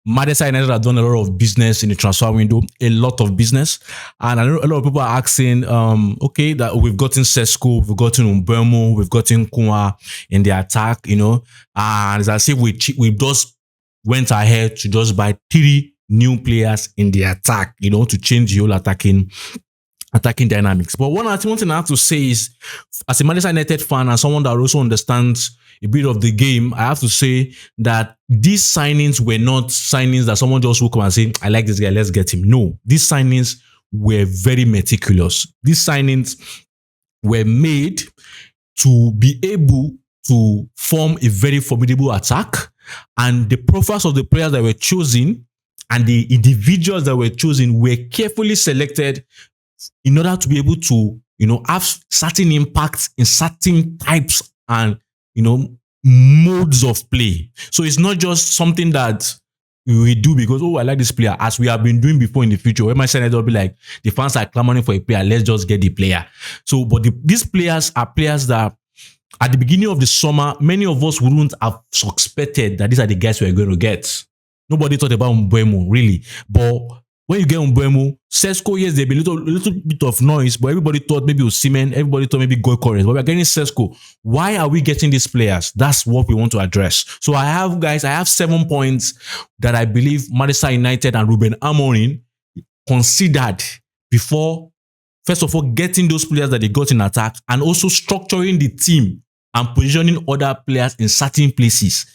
Manchester United have done a lot of business in the transfer window, a lot of business. And I know a lot of people are asking, okay, that we've gotten Sesko, we've gotten Mbeumo, we've gotten Cunha in the attack, and it's as if we just went ahead to just buy 3 new players in the attack, to change the whole attacking dynamics. But one thing I have to say is, as a Manchester United fan and someone that also understands a bit of the game, I have to say that these signings were not signings that someone just woke up and say, I like this guy, let's get him. No, these signings were very meticulous. These signings were made to be able to form a very formidable attack, and the profiles of the players that were chosen and the individuals that were chosen were carefully selected in order to be able to, have certain impacts in certain types and, modes of play. So it's not just something that we do because, I like this player, as we have been doing before in the future. When my Senator will be like, the fans are clamoring for a player, let's just get the player. So, but these players are players that at the beginning of the summer, many of us wouldn't have suspected that these are the guys we are going to get. Nobody thought about Mbeumo, really. But when you get Mbeumo, Sesko, yes, there'll be a little bit of noise, but everybody thought maybe Osimhen, everybody thought maybe Gyökeres, but we're getting Sesko. Why are we getting these players? That's what we want to address. So I have 7 points that I believe Manchester United and Ruben Amorim considered before, first of all, getting those players that they got in attack, and also structuring the team and positioning other players in certain places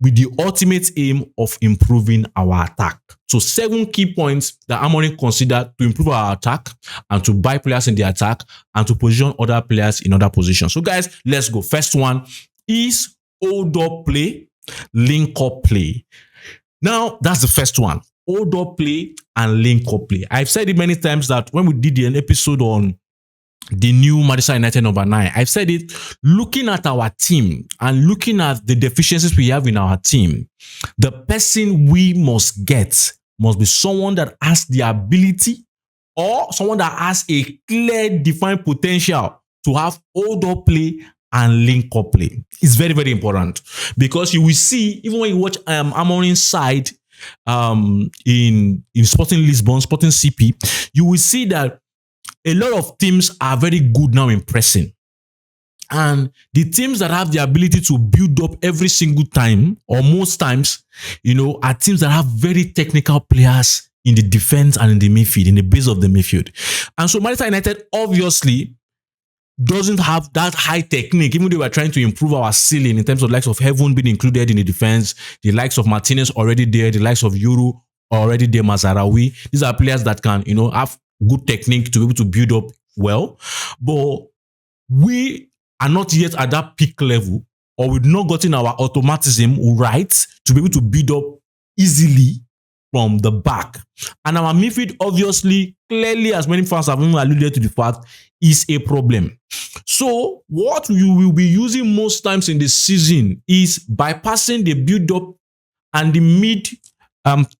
with the ultimate aim of improving our attack. So 7 key points that Amorim considered to improve our attack and to buy players in the attack and to position other players in other positions. So guys, let's go. First one is hold up play, link up play. Now, that's the first one. Hold up play and link up play. I've said it many times that when we did an episode on the new Manchester United number 9, I've said it, looking at our team and looking at the deficiencies we have in our team, the person we must get must be someone that has the ability or someone that has a clear, defined potential to have hold up play and link up play. It's very, very important, because you will see, even when you watch Amorim's side in Sporting Lisbon, Sporting CP, you will see that a lot of teams are very good now in pressing. And the teams that have the ability to build up every single time, or most times, are teams that have very technical players in the defense and in the midfield, in the base of the midfield. And so Manchester United obviously doesn't have that high technique, even though we're trying to improve our ceiling in terms of likes of Heaven being included in the defense, the likes of Martinez already there, the likes of Euro already there, Mazaraoui. These are players that can, have good technique to be able to build up well. But we are not yet at that peak level, or we've not gotten our automatism right to be able to build up easily from the back. And our midfield, obviously, clearly, as many fans have even alluded to the fact, is a problem. So what you will be using most times in the season is bypassing the build-up and the mid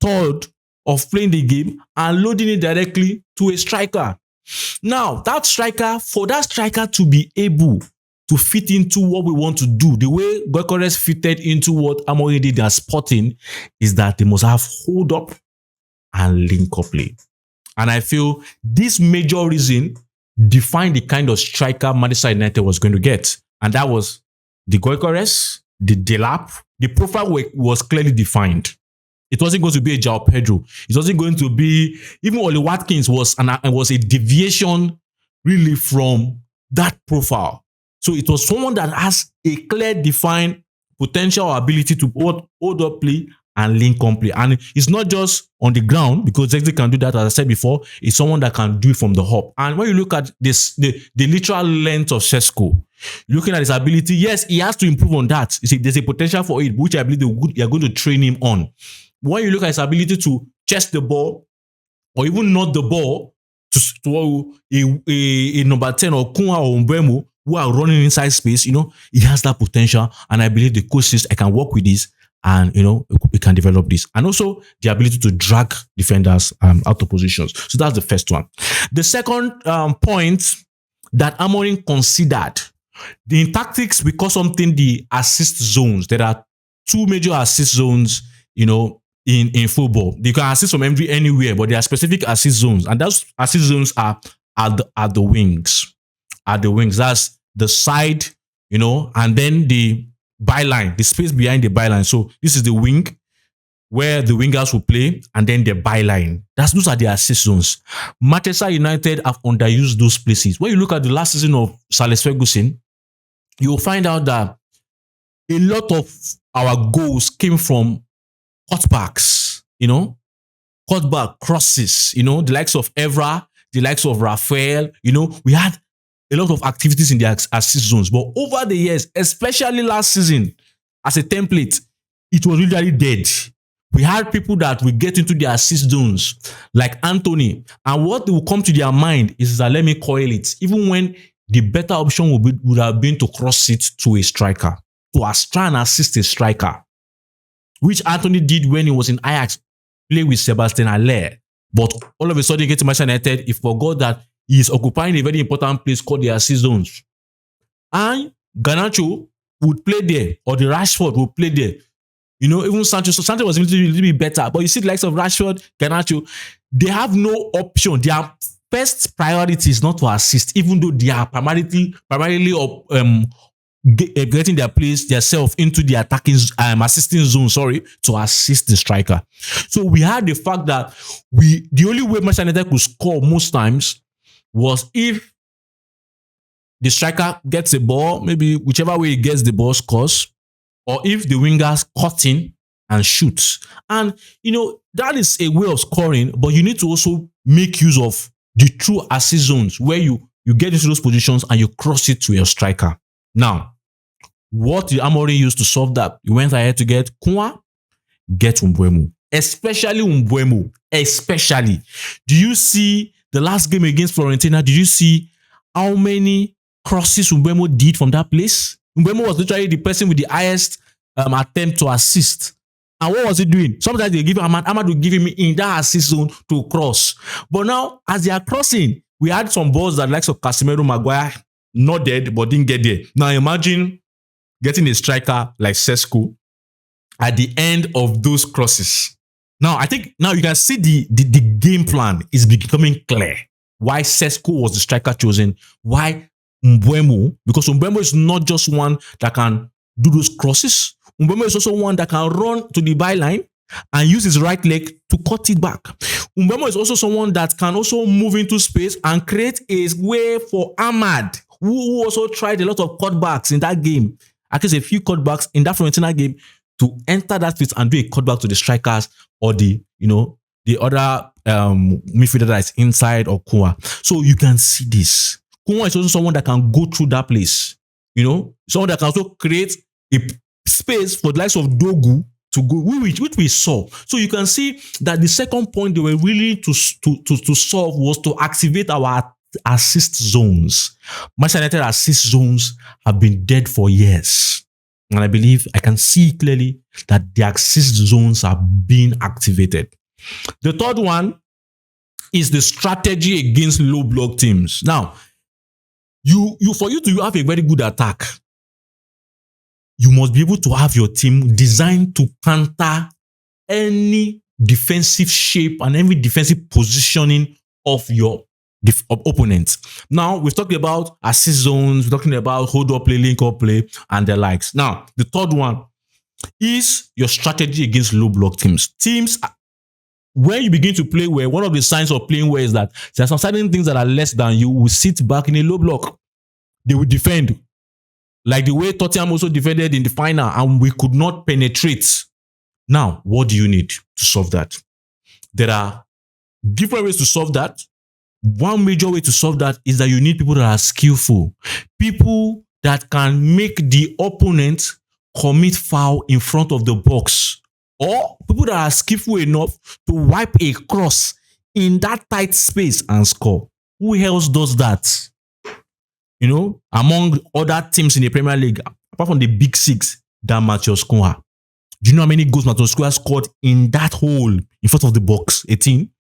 third of playing the game and loading it directly to a striker. Now, for that striker to be able to fit into what we want to do, the way Gyökeres fitted into what Amorim did at Sporting, is that they must have hold up and link up play. And I feel this major reason defined the kind of striker Manchester United was going to get. And that was the Gyökeres, the Delap. The profile was clearly defined. It wasn't going to be a João Pedro. It wasn't going to be, even Oli Watkins was a deviation really from that profile. So it was someone that has a clear, defined potential ability to hold up play and link up play. And it's not just on the ground, because Zexi can do that, as I said before. It's someone that can do it from the hop. And when you look at this, the literal length of Šeško, looking at his ability, yes, he has to improve on that. You see, there's a potential for it, which I believe you're going to train him on. When you look at his ability to chest the ball, or even not the ball, to a number 10 or Cunha or Mbeumo, who are running inside space, he has that potential. And I believe the coach says, I can work with this, and, we can develop this. And also the ability to drag defenders out of positions. So that's the first one. The second point that Amorim considered, in tactics, we call something the assist zones. There are 2 major assist zones, in football. You can assist from anywhere, but there are specific assist zones, and those assist zones are at the wings. At the wings, that's the side, and then the byline, the space behind the byline. So this is the wing where the wingers will play, and then the byline. Those are the assist zones. Manchester United have underused those places. When you look at the last season of Sir Alex Ferguson, you will find out that a lot of our goals came from cutbacks, cutback crosses, the likes of Evra, the likes of Raphael, we had a lot of activities in the assist zones. But over the years, especially last season, as a template, it was really dead. We had people that will get into the assist zones, like Anthony, and what will come to their mind is that, let me coil it, even when the better option would have been to cross it to a striker, to try and assist a striker, which Anthony did when he was in Ajax, play with Sebastian Haller. But all of a sudden, he gets to Manchester United, he forgot that he is occupying a very important place called the assist zones. And Garnacho would play there, or the Rashford would play there. Even Sancho. So Sancho was a little bit better. But you see the likes of Rashford, Garnacho, they have no option. Their first priority is not to assist, even though they are primarily getting their place, themselves into the attacking, assisting zone, to assist the striker. So we had the fact that the only way Manchester United could score most times was if the striker gets a ball, maybe whichever way he gets the ball scores, or if the wingers cut in and shoot. And, that is a way of scoring, but you need to also make use of the true assist zones where you get into those positions and you cross it to your striker. Now, what did Amorim use to solve that? He went ahead to get Cunha, get Mbeumo. Especially Mbeumo. Especially. Do you see the last game against Fiorentina? Did you see how many crosses Mbeumo did from that place? Mbeumo was literally the person with the highest attempt to assist. And what was he doing? Sometimes they give him Ahmad will give him in that assist zone to cross. But now, as they are crossing, we had some balls that likes of Casemiro, Maguire, not dead, but didn't get there. Now imagine getting a striker like Sesko at the end of those crosses. Now, I think now you can see the game plan is becoming clear. Why Sesko was the striker chosen. Why Mbeumo, because Mbeumo is not just one that can do those crosses. Mbeumo is also one that can run to the byline and use his right leg to cut it back. Mbeumo is also someone that can also move into space and create a way for Ahmad, who also tried a lot of cutbacks in that game. I guess a few cutbacks in that Fiorentina game to enter that space and do a cutback to the strikers or the other midfielder that is inside or Cunha. So you can see this. Cunha is also someone that can go through that place. Someone that can also create a space for the likes of Dogu to go, which we saw. So you can see that the second point they were really to solve was to activate our assist zones. Manchester United assist zones have been dead for years. And I believe I can see clearly that the assist zones are being activated. The third one is the strategy against low block teams. Now, for you to have a very good attack, you must be able to have your team designed to counter any defensive shape and any defensive positioning of your opponent. Now, we've talked about assist zones, we're talking about hold up play, link up play, and the likes. Now, the third one is your strategy against low block teams. Teams, when you begin to play well, one of the signs of playing well is that there are some certain things that are less than you will sit back in a low block. They will defend. Like the way Tottenham also defended in the final and we could not penetrate. Now, what do you need to solve that? There are different ways to solve that. One major way to solve that is that you need people that are skillful. People that can make the opponent commit foul in front of the box. Or people that are skillful enough to wipe a cross in that tight space and score. Who else does that? Among other teams in the Premier League, apart from the big six, than Matheus Cunha. Do you know how many goals Matheus Cunha scored in that hole in front of the box? 18.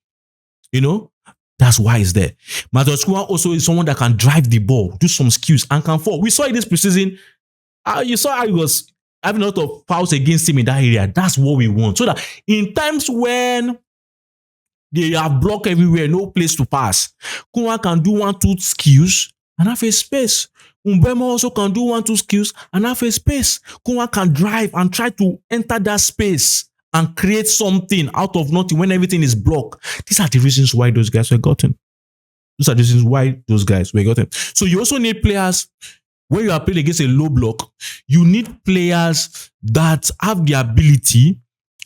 That's why it's there. Matheus Cunha also is someone that can drive the ball, do some skills, and can fall. We saw it this preseason. You saw how he was having a lot of fouls against him in that area. That's what we want. So that in times when they have blocked everywhere, no place to pass, Cunha can do 1-2 skills and have a space. Mbeumo also can do 1-2 skills and have a space. Cunha can drive and try to enter that space and create something out of nothing when everything is blocked. These are the reasons why those guys were gotten. Those are the reasons why those guys were gotten. So you also need players, when you are playing against a low block, you need players that have the ability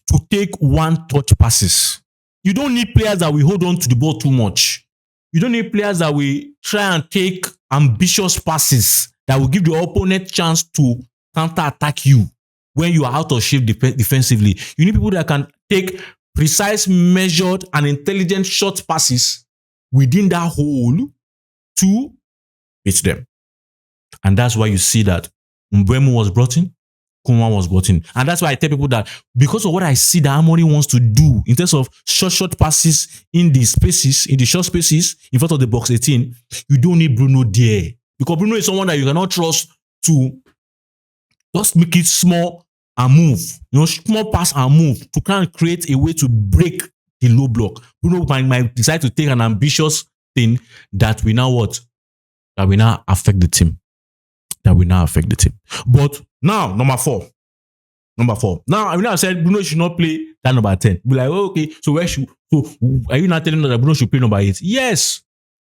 to take one-touch passes. You don't need players that will hold on to the ball too much. You don't need players that will try and take ambitious passes that will give the opponent chance to counter-attack you when you are out of shape defensively. You need people that can take precise, measured, and intelligent short passes within that hole to beat them. And that's why you see that Mbeumo was brought in, Cunha was brought in. And that's why I tell people that because of what I see that Amorim wants to do in terms of short passes in the spaces, in the short spaces in front of the box 18, you don't need Bruno there. Because Bruno is someone that you cannot trust to just make it small and move. You know, small pass and move to kind of create a way to break the low block. Bruno might decide to take an ambitious thing that will now what? That will now affect the team. But now, number four. Now, I mean, I said Bruno should not play that number 10. Be like, oh, okay, so are you not telling us that Bruno should play number 8? Yes.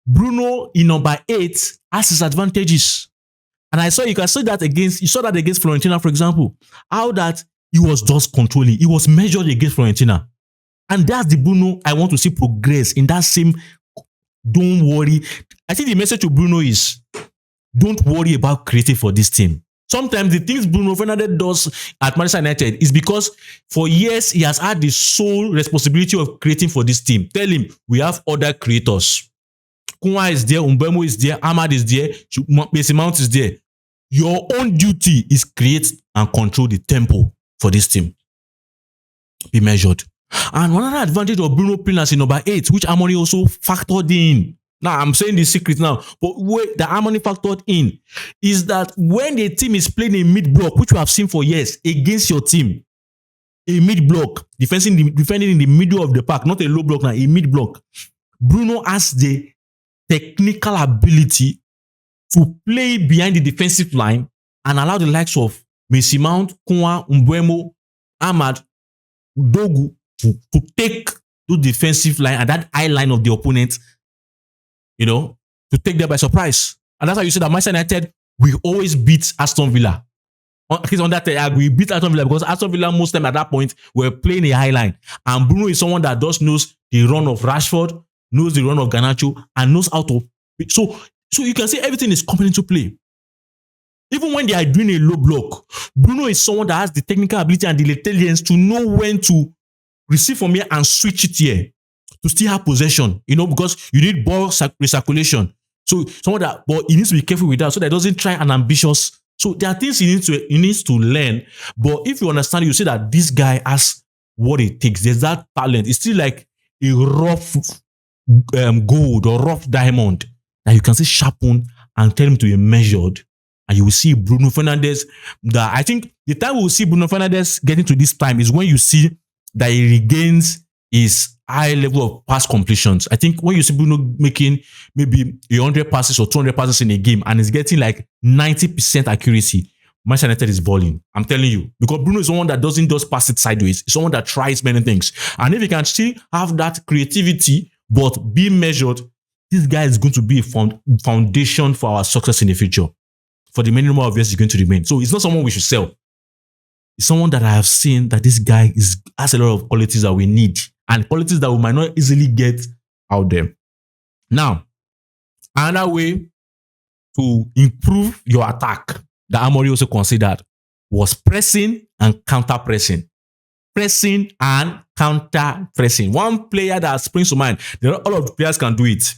Bruno in number 8 has his advantages. And you saw that against Fiorentina, for example. How that he was just controlling. He was measured against Fiorentina. And that's the Bruno I want to see progress in that same, don't worry. I think the message to Bruno is, don't worry about creating for this team. Sometimes the things Bruno Fernandes does at Manchester United is because for years he has had the sole responsibility of creating for this team. Tell him, we have other creators. Cunha is there, Mbeumo is there, Ahmad is there, Mason Mount is there. Your own duty is create and control the tempo for this team. Be measured. And another advantage of Bruno playing as a number 8, which Amorim also factored in. Now, I'm saying the secret now, but what the Amorim factored in is that when the team is playing a mid-block, which we have seen for years, against your team, a mid-block, defending in the middle of the park, not a low block now, a mid-block, Bruno has the technical ability to play behind the defensive line and allow the likes of Mason Mount, Cunha, Mbeumo, Ahmad, Dogu to take the defensive line and that eye line of the opponent, you know, to take them by surprise. And that's why you see that Manchester United, we always beat Aston Villa. On that, we beat Aston Villa because Aston Villa most time at that point were playing a high line. And Bruno is someone that just knows the run of Rashford, knows the run of Garnacho, and knows how to. So you can see everything is coming into play. Even when they are doing a low block, Bruno is someone that has the technical ability and the intelligence to know when to receive from here and switch it here to still have possession, you know, because you need ball recirculation. So someone that, but he needs to be careful with that so that he doesn't try an ambitious. So there are things he needs to learn. But if you understand, you see that this guy has what it takes. There's that talent. It's still like a rough gold or rough diamond that you can see sharpen and tell him to be measured. And you will see Bruno Fernandes. That I think the time we will see Bruno Fernandes getting to this time is when you see that he regains his high level of pass completions. I think when you see Bruno making maybe 100 passes or 200 passes in a game and he's getting like 90% accuracy, Manchester United is balling. I'm telling you. Because Bruno is someone that doesn't just pass it sideways. He's someone that tries many things. And if he can still have that creativity but be measured, this guy is going to be a foundation for our success in the future. For the many number of years he's going to remain. So it's not someone we should sell. It's someone that I have seen that this guy has a lot of qualities that we need and qualities that we might not easily get out there. Now, another way to improve your attack that Amorim also considered was pressing and counter-pressing. Pressing and counter-pressing. One player that springs to mind, all of the players can do it.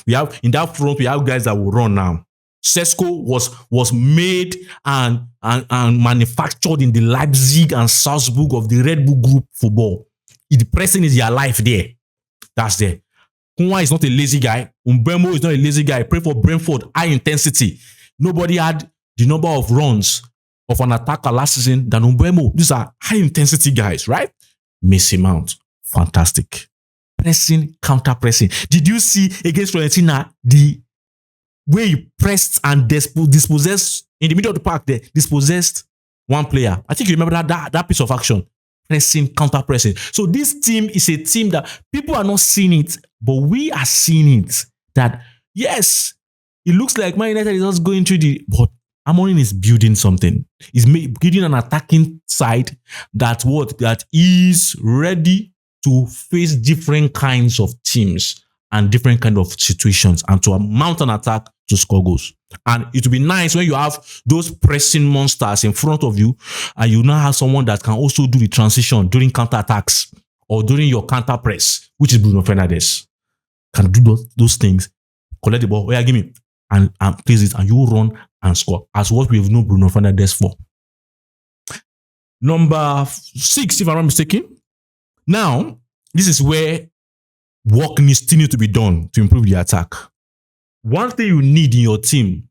We have in that front, we have guys that will run now. Sesko was made and manufactured in the Leipzig and Salzburg of the Red Bull Group football. The pressing is your life there. That's there. Cunha is not a lazy guy. Mbeumo is not a lazy guy. Pray for Brentford, high intensity. Nobody had the number of runs of an attacker last season than Mbeumo. These are high-intensity guys, right? Mason Mount, fantastic. Pressing, counter-pressing. Did you see against Fiorentina the way he pressed and dispossessed in the middle of the park there, dispossessed one player? I think you remember that piece of action. Pressing, counter-pressing. So this team is a team that people are not seeing it, but we are seeing it. That, yes, it looks like Man United is just going through but Amorim is building something. He's building an attacking side that is ready to face different kinds of teams and different kind of situations and to mount an attack to score goals. And it will be nice when you have those pressing monsters in front of you and you now have someone that can also do the transition during counter attacks or during your counter press, which is Bruno Fernandes. Can do those things, collect the ball, oh yeah, give me, and place it, and you run and score, as what we've known Bruno Fernandes for. Number 6, if I'm not mistaken. Now, this is where work still needs to be done to improve the attack. One thing you need in your team,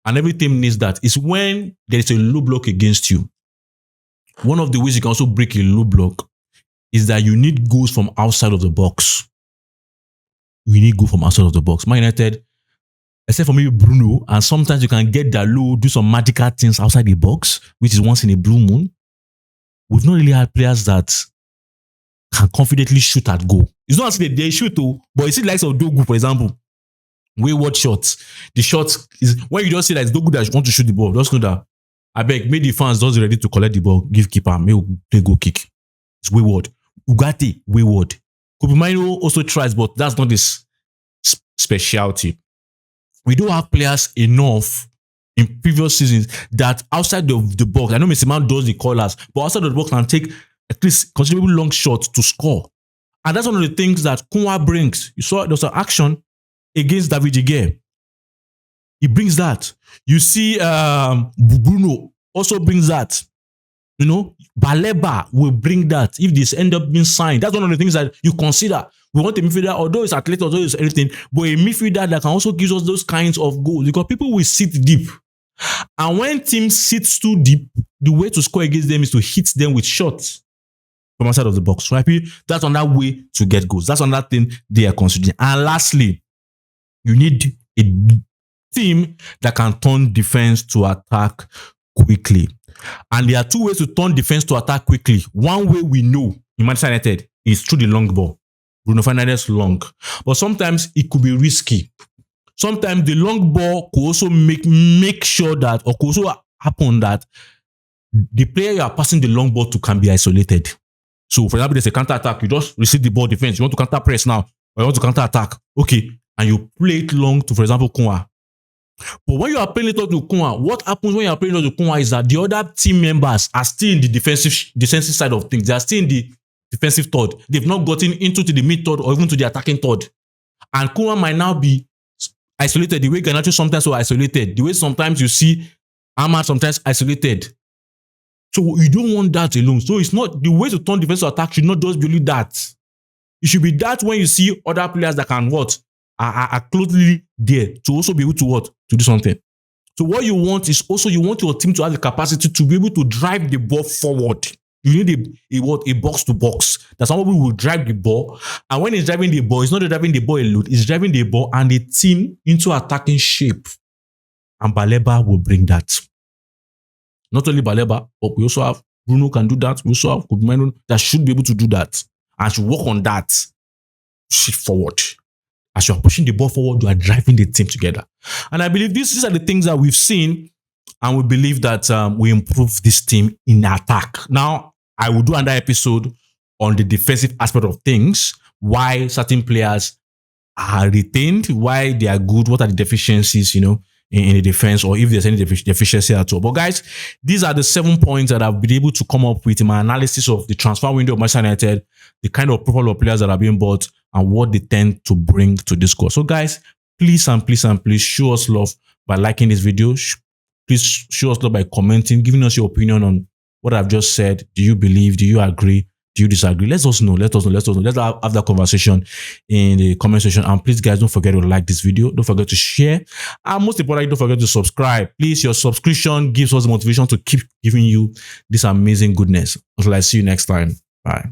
and every team needs that, is when there is a low block against you. One of the ways you can also break a low block is that you need goals from outside of the box. We need goals from outside of the box. Man United, except for maybe Bruno, and sometimes you can get that low, do some magical things outside the box, which is once in a blue moon. We've not really had players that can confidently shoot at goal. It's not as if they shoot, but you see the likes of Dogu, for example. Wayward shots. The shot is when you just see that it's Dogu that want to shoot the ball. Just know that I beg, make the fans just ready to collect the ball, give keeper, may play goal kick. It's wayward. Ugarte, wayward. Kobe also tries, but that's not his specialty. We don't have players enough in previous seasons that outside of the box, I know Mr. Mount does the callers, but outside of the box can take at least considerable long shots to score. And that's one of the things that Cunha brings. You saw there was an action against David De Gea. He brings that. You see Bruno also brings that. You know, Baleba will bring that if this end up being signed. That's one of the things that you consider. We want a midfielder, although it's athletic, although it's everything, but a midfielder that can also give us those kinds of goals because people will sit deep. And when teams sit too deep, the way to score against them is to hit them with shots from outside of the box. Right? That's another way to get goals. That's another thing they are considering. And lastly, you need a team that can turn defense to attack quickly. And there are two ways to turn defense to attack quickly. One way we know in Manchester United is through the long ball. Bruno Fernandes long. But sometimes it could be risky. Sometimes the long ball could also make sure that, or could also happen that the player you are passing the long ball to can be isolated. So, for example, there's a counter attack. You just receive the ball defense. You want to counter press now, or you want to counter attack. Okay. And you play it long to, for example, Cunha. But when you are playing it to Cunha, what happens when you are playing it to Cunha is that the other team members are still in the defensive side of things. They are still in the defensive third. They've not gotten into the mid third or even to the attacking third. And Cunha might now be isolated. The way Garnacho sometimes was isolated. The way sometimes you see Ahmad sometimes isolated. So you don't want that alone. So it's not the way to turn defense to attack should not just be only that. It should be that when you see other players that can are closely there to also be able to to do something. So what you want is also you want your team to have the capacity to be able to drive the ball forward. You need a box to box. That somebody will drive the ball, and when he's driving the ball, it's not driving the ball alone. It's driving the ball and the team into attacking shape. And Baleba will bring that. Not only Baleba, but we also have Bruno can do that. We also have Mbeumo that should be able to do that and should work on that. Shift forward. As you are pushing the ball forward, you are driving the team together. And I believe these are the things that we've seen, and we believe that we improve this team in attack. Now, I will do another episode on the defensive aspect of things, why certain players are retained, why they are good, what are the deficiencies, in the defense, or if there's any deficiency at all. But guys, these are the 7 points that I've been able to come up with in my analysis of the transfer window of Manchester United, the kind of profile of players that are being bought, and what they tend to bring to this squad. So guys, please show us love by liking this video. Please show us love by commenting, giving us your opinion on what I've just said. Do you believe? Do you agree? Do you disagree? Let us know. Let us know. Let's have that conversation in the comment section. And please, guys, don't forget to like this video. Don't forget to share. And most importantly, don't forget to subscribe. Please, your subscription gives us the motivation to keep giving you this amazing goodness. Until I see you next time. Bye.